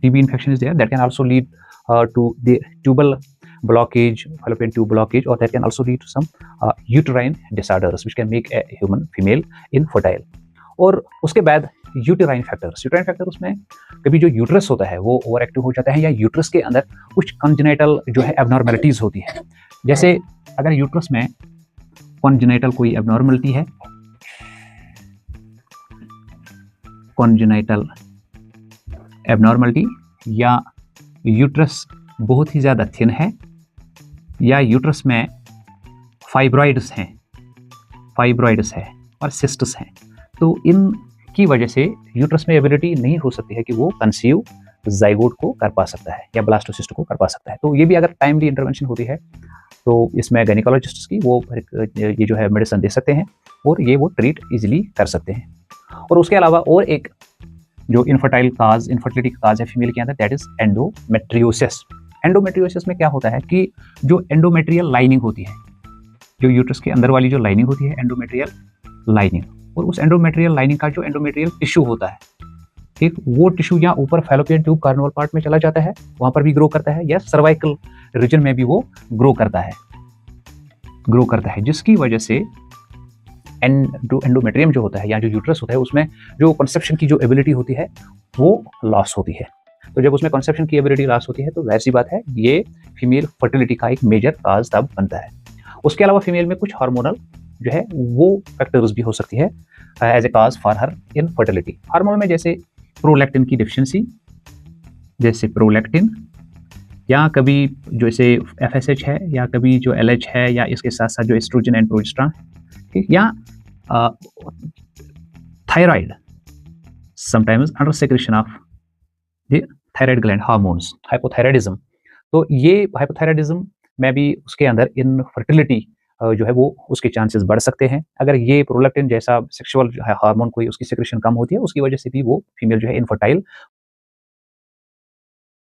TB infection is there, that can also lead to the tubal blockage, fallopian tube blockage, or that can also lead to some uterine disorders which can make a human female infertile. और उसके बाद uterine factors उसमें कभी जो uterus होता है वो over active हो जाता है, या यूट्रस के अंदर कुछ कंजेनिटल जो है एबनॉर्मेलिटीज होती है। जैसे अगर यूट्रस में कॉन्जेनिटल कोई एबनॉर्मेलिटी है, कॉन्जेनिटल एबनॉर्मेलिटी, या यूट्रस बहुत ही ज़्यादा थिन है, या यूट्रस में फाइब्रॉइड्स है और सिस्टस हैं, तो इनकी वजह से यूट्रस में एबिलिटी नहीं हो सकती है कि वो कंसीव जाइगोट को कर पा सकता है या ब्लास्टोसिस्ट को कर पा सकता है। तो ये भी अगर टाइमली इंटरवेंशन होती है तो इसमें गायनिकोलॉजिस्ट की वो ये जो है मेडिसिन दे सकते हैं और ये वो ट्रीट इजीली कर सकते हैं। और उसके अलावा और एक जो इनफर्टिलिटी का काज है फीमेल के अंदर, दैट इज एंडोमेट्रियोसिस। एंडोमेट्रियोसिस में क्या होता है कि जो एंडोमेट्रियल लाइनिंग होती है, जो यूट्रस के अंदर वाली जो लाइनिंग होती है एंडोमेट्रियल लाइनिंग, और उस एंडोमेट्रियल लाइनिंग का जो एंडोमेट्रियल टिश्यू होता है, ठीक, वो टिश्यू या ऊपर फैलोपियन ट्यूब कार्निवल पार्ट में चला जाता है, वहां पर भी ग्रो करता है, या सर्वाइकल रीजन में भी वो ग्रो करता है, जिसकी वजह से एंडोमेट्रियम जो होता है या जो यूट्रस होता है उसमें जो कंसेप्शन की जो एबिलिटी होती है वो लॉस होती है। तो जब उसमें कंसेप्शन की एबिलिटी लॉस होती है तो वैसी बात है ये फीमेल फर्टिलिटी का एक मेजर काज तब बनता है। उसके अलावा फीमेल में कुछ हार्मोनल जो है वो फैक्टर्स भी हो सकती है as a cause for her infertility. Hormone में जैसे प्रोलैक्टिन की डिफिशिएंसी, जैसे प्रोलैक्टिन, या कभी जैसे FSH है, या कभी जो LH है, या इसके साथ साथ जो एस्ट्रोजन एंड प्रोजेस्टेरोन, ठीक, या thyroid, sometimes under secretion of the thyroid gland hormones, hypothyroidism. तो ये हाइपोथायराइडिज्म में भी उसके अंदर इनफर्टिलिटी जो है वो उसके चांसेस बढ़ सकते हैं। अगर ये प्रोलैक्टिन जैसा सेक्सुअल हार्मोन कोई उसकी सेक्रेशन कम होती है उसकी वजह से भी वो फीमेल जो है इनफर्टाइल